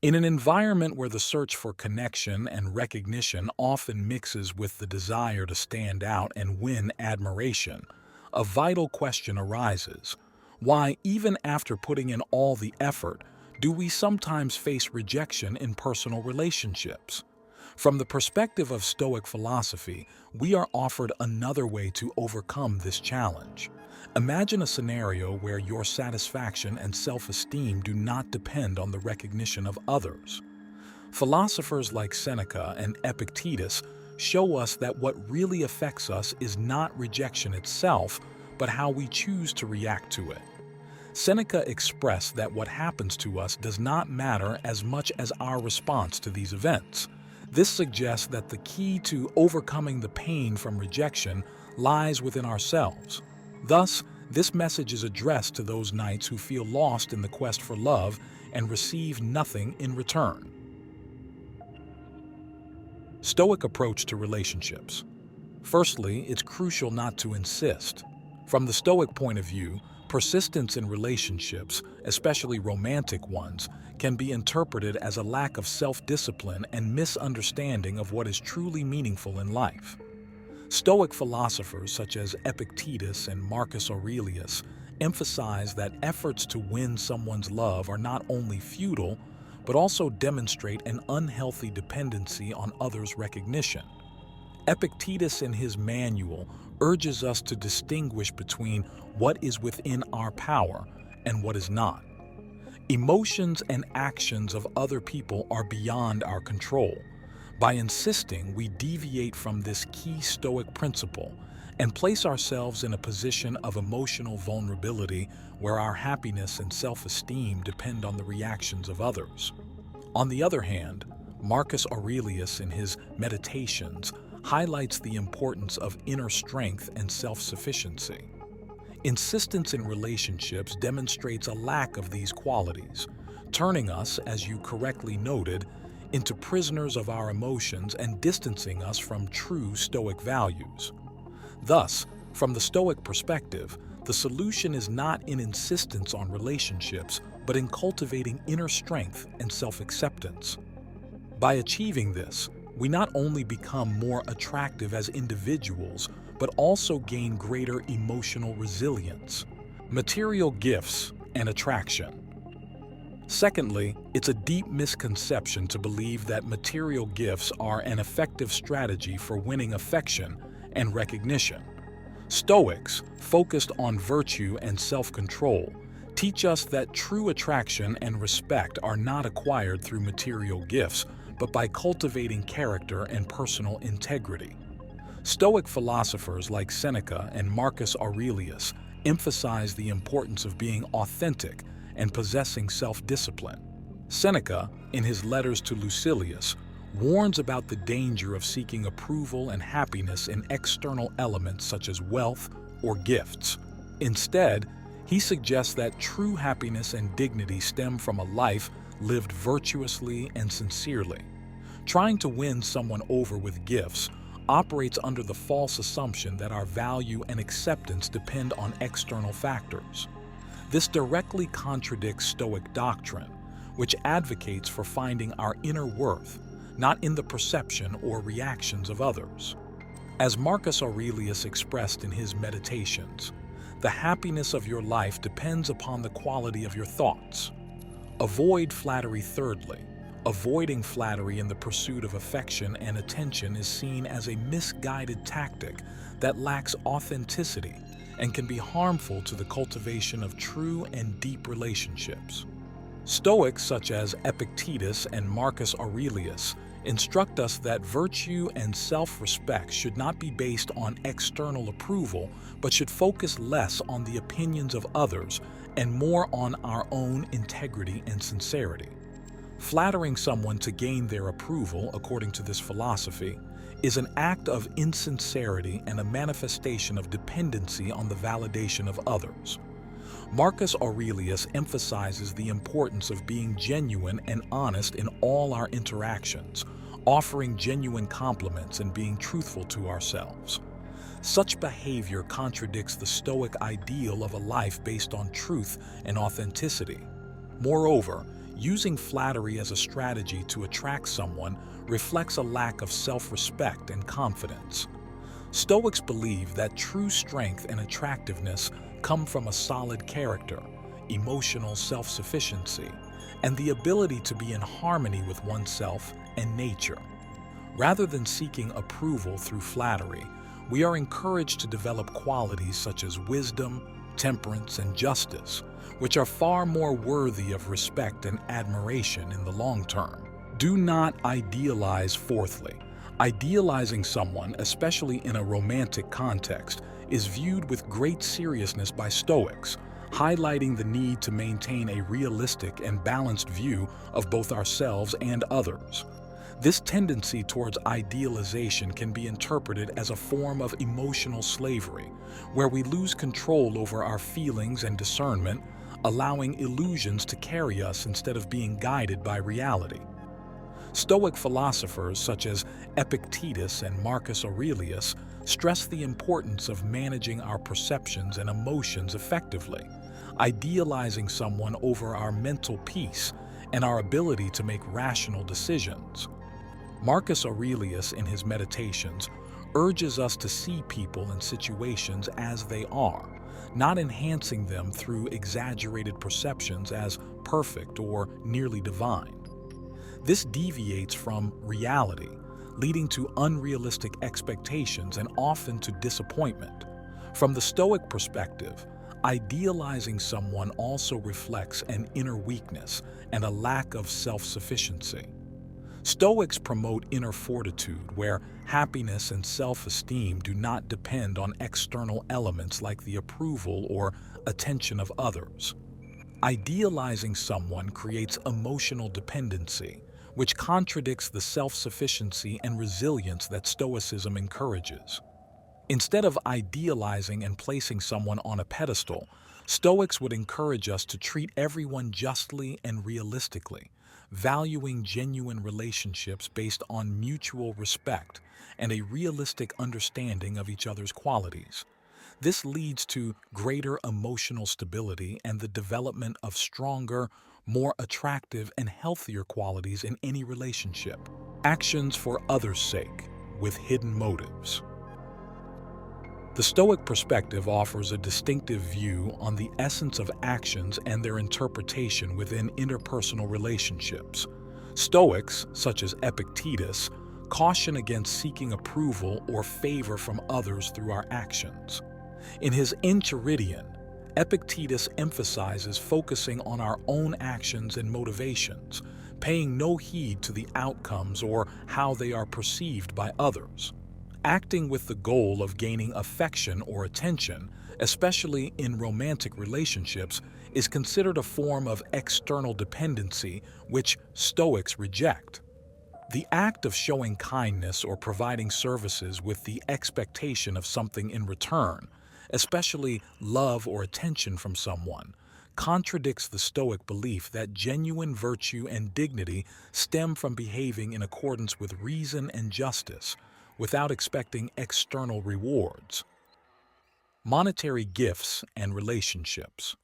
In an environment where the search for connection and recognition often mixes with the desire to stand out and win admiration, a vital question arises. Why, even after putting in all the effort, do we sometimes face rejection in personal relationships? From the perspective of Stoic philosophy, we are offered another way to overcome this challenge. Imagine a scenario where your satisfaction and self-esteem do not depend on the recognition of others. Philosophers like Seneca and Epictetus show us that what really affects us is not rejection itself, but how we choose to react to it. Seneca expressed that what happens to us does not matter as much as our response to these events. This suggests that the key to overcoming the pain from rejection lies within ourselves. Thus, this message is addressed to those knights who feel lost in the quest for love and receive nothing in return. Stoic approach to relationships. Firstly, it's crucial not to insist. From the Stoic point of view, persistence in relationships, especially romantic ones, can be interpreted as a lack of self-discipline and misunderstanding of what is truly meaningful in life. Stoic philosophers such as Epictetus and Marcus Aurelius emphasize that efforts to win someone's love are not only futile, but also demonstrate an unhealthy dependency on others' recognition. Epictetus in his manual urges us to distinguish between what is within our power and what is not. Emotions and actions of other people are beyond our control. By insisting, we deviate from this key Stoic principle and place ourselves in a position of emotional vulnerability where our happiness and self-esteem depend on the reactions of others. On the other hand, Marcus Aurelius in his Meditations highlights the importance of inner strength and self-sufficiency. Insistence in relationships demonstrates a lack of these qualities, turning us, as you correctly noted, into prisoners of our emotions and distancing us from true Stoic values. Thus, from the Stoic perspective, the solution is not in insistence on relationships, but in cultivating inner strength and self-acceptance. By achieving this, we not only become more attractive as individuals, but also gain greater emotional resilience. Material gifts and attraction. Secondly, it's a deep misconception to believe that material gifts are an effective strategy for winning affection and recognition. Stoics, focused on virtue and self-control, teach us that true attraction and respect are not acquired through material gifts, but by cultivating character and personal integrity. Stoic philosophers like Seneca and Marcus Aurelius emphasize the importance of being authentic and possessing self-discipline. Seneca, in his letters to Lucilius, warns about the danger of seeking approval and happiness in external elements such as wealth or gifts. Instead, he suggests that true happiness and dignity stem from a life lived virtuously and sincerely. Trying to win someone over with gifts operates under the false assumption that our value and acceptance depend on external factors. This directly contradicts Stoic doctrine, which advocates for finding our inner worth, not in the perception or reactions of others. As Marcus Aurelius expressed in his Meditations, the happiness of your life depends upon the quality of your thoughts. Avoid flattery. Thirdly, avoiding flattery in the pursuit of affection and attention is seen as a misguided tactic that lacks authenticity and can be harmful to the cultivation of true and deep relationships. Stoics such as Epictetus and Marcus Aurelius instruct us that virtue and self-respect should not be based on external approval, but should focus less on the opinions of others and more on our own integrity and sincerity. Flattering someone to gain their approval, according to this philosophy, is an act of insincerity and a manifestation of dependency on the validation of others. Marcus Aurelius emphasizes the importance of being genuine and honest in all our interactions, offering genuine compliments and being truthful to ourselves. Such behavior contradicts the Stoic ideal of a life based on truth and authenticity. Moreover, using flattery as a strategy to attract someone reflects a lack of self-respect and confidence. Stoics believe that true strength and attractiveness come from a solid character, emotional self-sufficiency, and the ability to be in harmony with oneself and nature. Rather than seeking approval through flattery, we are encouraged to develop qualities such as wisdom, temperance, and justice, which are far more worthy of respect and admiration in the long term. Do not idealize. Fourthly, idealizing someone, especially in a romantic context, is viewed with great seriousness by Stoics, highlighting the need to maintain a realistic and balanced view of both ourselves and others. This tendency towards idealization can be interpreted as a form of emotional slavery, where we lose control over our feelings and discernment, allowing illusions to carry us instead of being guided by reality. Stoic philosophers such as Epictetus and Marcus Aurelius stress the importance of managing our perceptions and emotions effectively, idealizing someone over our mental peace and our ability to make rational decisions. Marcus Aurelius, in his Meditations, urges us to see people and situations as they are, not enhancing them through exaggerated perceptions as perfect or nearly divine. This deviates from reality, leading to unrealistic expectations and often to disappointment. From the Stoic perspective, idealizing someone also reflects an inner weakness and a lack of self-sufficiency. Stoics promote inner fortitude, where happiness and self-esteem do not depend on external elements like the approval or attention of others. Idealizing someone creates emotional dependency, which contradicts the self-sufficiency and resilience that Stoicism encourages. Instead of idealizing and placing someone on a pedestal, Stoics would encourage us to treat everyone justly and realistically, valuing genuine relationships based on mutual respect and a realistic understanding of each other's qualities. This leads to greater emotional stability and the development of stronger, more attractive, and healthier qualities in any relationship. Actions for others' sake, with hidden motives. The Stoic perspective offers a distinctive view on the essence of actions and their interpretation within interpersonal relationships. Stoics, such as Epictetus, caution against seeking approval or favor from others through our actions. In his Enchiridion, Epictetus emphasizes focusing on our own actions and motivations, paying no heed to the outcomes or how they are perceived by others. Acting with the goal of gaining affection or attention, especially in romantic relationships, is considered a form of external dependency, which Stoics reject. The act of showing kindness or providing services with the expectation of something in return, especially love or attention from someone, contradicts the Stoic belief that genuine virtue and dignity stem from behaving in accordance with reason and justice, without expecting external rewards. Monetary gifts and relationships.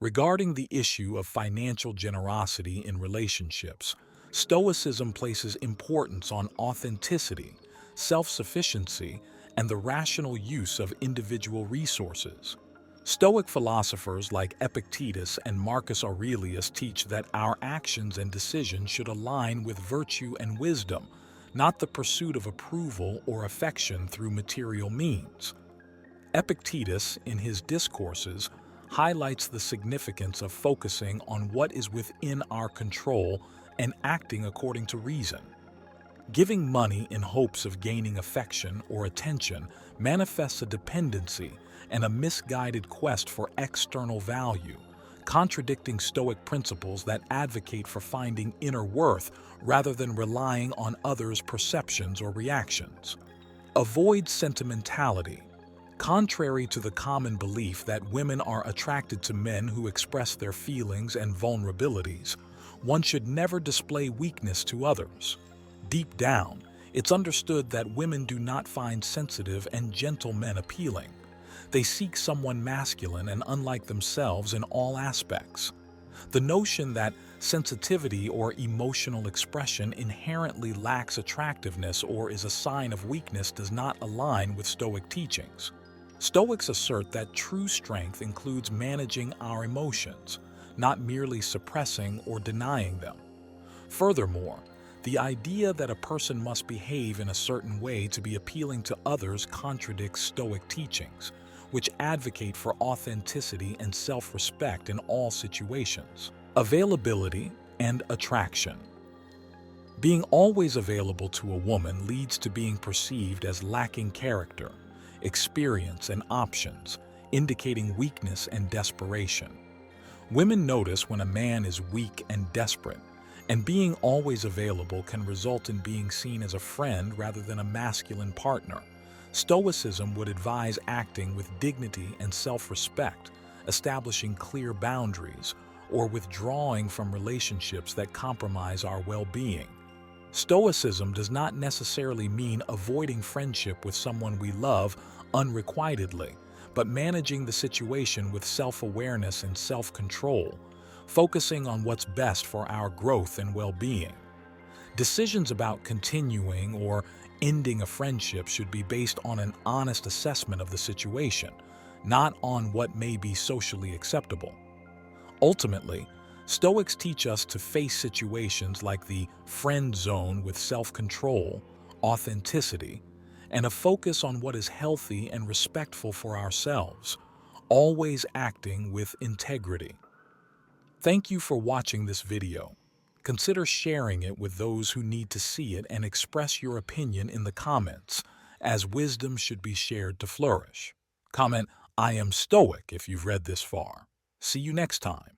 Regarding the issue of financial generosity in relationships, Stoicism places importance on authenticity, self-sufficiency, and the rational use of individual resources. Stoic philosophers like Epictetus and Marcus Aurelius teach that our actions and decisions should align with virtue and wisdom, not the pursuit of approval or affection through material means. Epictetus, in his discourses, highlights the significance of focusing on what is within our control and acting according to reason. Giving money in hopes of gaining affection or attention manifests a dependency and a misguided quest for external value, contradicting Stoic principles that advocate for finding inner worth rather than relying on others' perceptions or reactions. Avoid sentimentality. Contrary to the common belief that women are attracted to men who express their feelings and vulnerabilities, one should never display weakness to others. Deep down, it's understood that women do not find sensitive and gentle men appealing. They seek someone masculine and unlike themselves in all aspects. The notion that sensitivity or emotional expression inherently lacks attractiveness or is a sign of weakness does not align with Stoic teachings. Stoics assert that true strength includes managing our emotions, not merely suppressing or denying them. Furthermore, the idea that a person must behave in a certain way to be appealing to others contradicts Stoic teachings, which advocate for authenticity and self-respect in all situations. Availability and attraction. Being always available to a woman leads to being perceived as lacking character, experience, and options, indicating weakness and desperation. Women notice when a man is weak and desperate, and being always available can result in being seen as a friend rather than a masculine partner. Stoicism would advise acting with dignity and self-respect, establishing clear boundaries, or withdrawing from relationships that compromise our well-being. Stoicism does not necessarily mean avoiding friendship with someone we love unrequitedly, but managing the situation with self-awareness and self-control, focusing on what's best for our growth and well-being. Decisions about continuing or ending a friendship should be based on an honest assessment of the situation, not on what may be socially acceptable. Ultimately, Stoics teach us to face situations like the friend zone with self-control, authenticity, and a focus on what is healthy and respectful for ourselves, always acting with integrity. Thank you for watching this video. Consider sharing it with those who need to see it and express your opinion in the comments, as wisdom should be shared to flourish. Comment, "I am Stoic" if you've read this far. See you next time.